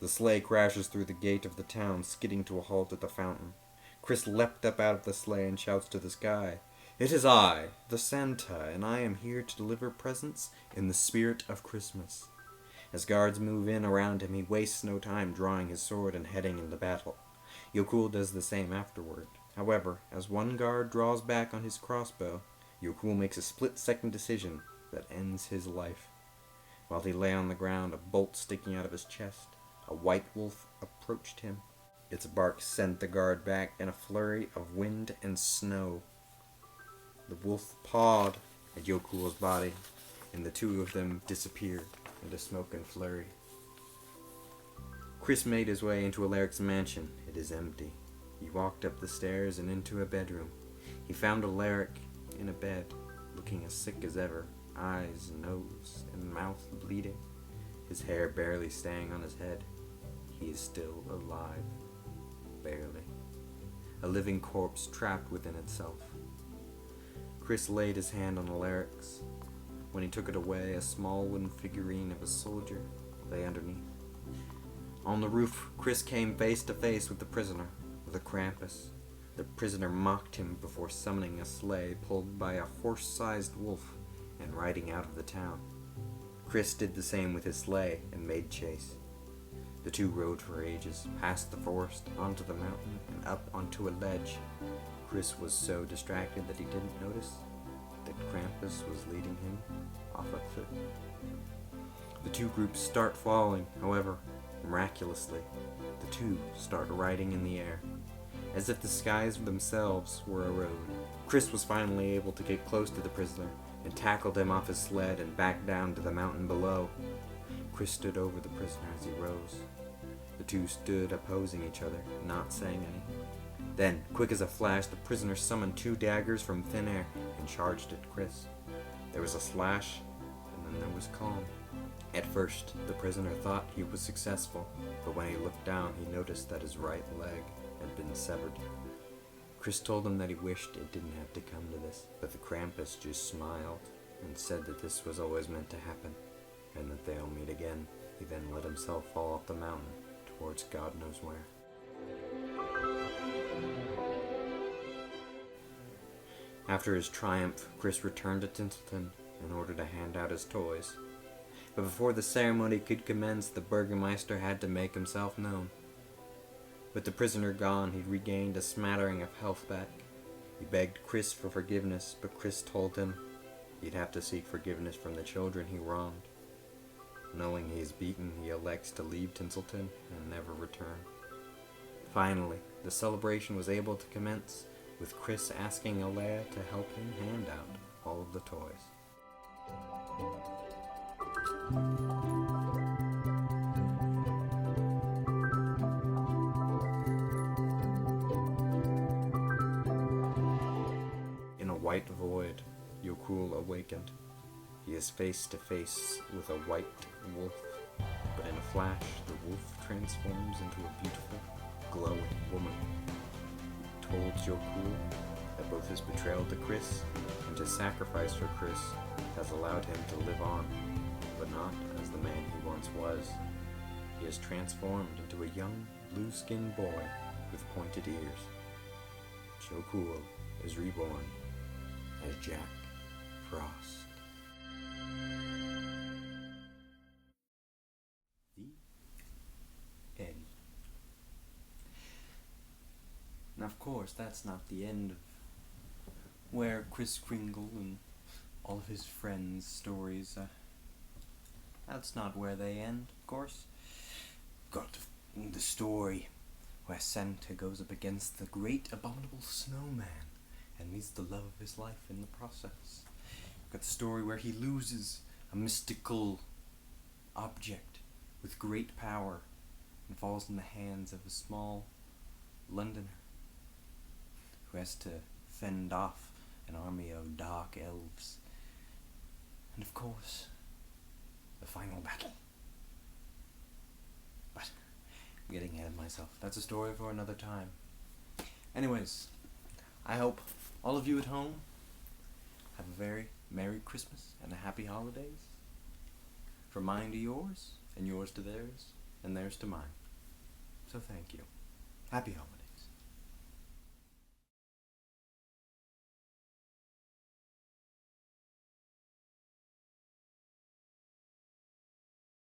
The sleigh crashes through the gate of the town, skidding to a halt at the fountain. Chris leapt up out of the sleigh and shouts to the sky, "It is I, the Santa, and I am here to deliver presents in the spirit of Christmas." As guards move in around him, he wastes no time drawing his sword and heading into battle. Yokul does the same afterward. However, as one guard draws back on his crossbow, Yokul makes a split-second decision that ends his life. While he lay on the ground, a bolt sticking out of his chest, a white wolf approached him. Its bark sent the guard back in a flurry of wind and snow. The wolf pawed at Yokul's body, and the two of them disappeared into smoke and flurry. Chris made his way into Alaric's mansion. It is empty. He walked up the stairs and into a bedroom. He found Alaric in a bed, looking as sick as ever, eyes, nose, and mouth bleeding, his hair barely staying on his head. He is still alive. Barely. A living corpse trapped within itself. Chris laid his hand on Alaric's. When he took it away, a small wooden figurine of a soldier lay underneath. On the roof, Chris came face to face with the prisoner, with a Krampus. The prisoner mocked him before summoning a sleigh pulled by a horse-sized wolf and riding out of the town. Chris did the same with his sleigh and made chase. The two rode for ages, past the forest, onto the mountain, and up onto a ledge. Chris was so distracted that he didn't notice that Krampus was leading him off a cliff. The two groups start falling, however, miraculously, the two start riding in the air, as if the skies themselves were a road. Chris was finally able to get close to the prisoner and tackled him off his sled and back down to the mountain below. Chris stood over the prisoner as he rose. The two stood opposing each other, not saying anything. Then, quick as a flash, the prisoner summoned two daggers from thin air and charged at Chris. There was a slash, and then there was calm. At first, the prisoner thought he was successful, but when he looked down, he noticed that his right leg had been severed. Chris told him that he wished it didn't have to come to this, but the Krampus just smiled and said that this was always meant to happen, and that they'll meet again. He then let himself fall off the mountain towards God knows where. After his triumph, Chris returned to Tinselton in order to hand out his toys. But before the ceremony could commence, the Burgermeister had to make himself known. With the prisoner gone, he'd regained a smattering of health back. He begged Chris for forgiveness, but Chris told him he'd have to seek forgiveness from the children he wronged. Knowing he is beaten, he elects to leave Tinselton and never return. Finally, the celebration was able to commence, with Chris asking Alea to help him hand out all of the toys. In a white void, Yokul awakened. He is face to face with a white wolf, but in a flash, the wolf transforms into a beautiful, glowing woman. He told Yokul that both his betrayal to Chris and his sacrifice for Chris has allowed him to live on, but not as the man he once was. He is transformed into a young, blue-skinned boy with pointed ears. Yokul is reborn as Jack Frost. The end. And of course, that's not the end of where Kris Kringle and all of his friends' stories, that's not where they end, of course. Got the story where Santa goes up against the great abominable snowman and meets the love of his life in the process. Got the story where he loses a mystical object with great power and falls in the hands of a small Londoner who has to fend off an army of dark elves. And of course, the final battle. But I'm getting ahead of myself. That's a story for another time. Anyways, I hope all of you at home have a very Merry Christmas and a Happy Holidays. From mine to yours, and yours to theirs. and theirs to mine. So thank you. Happy holidays.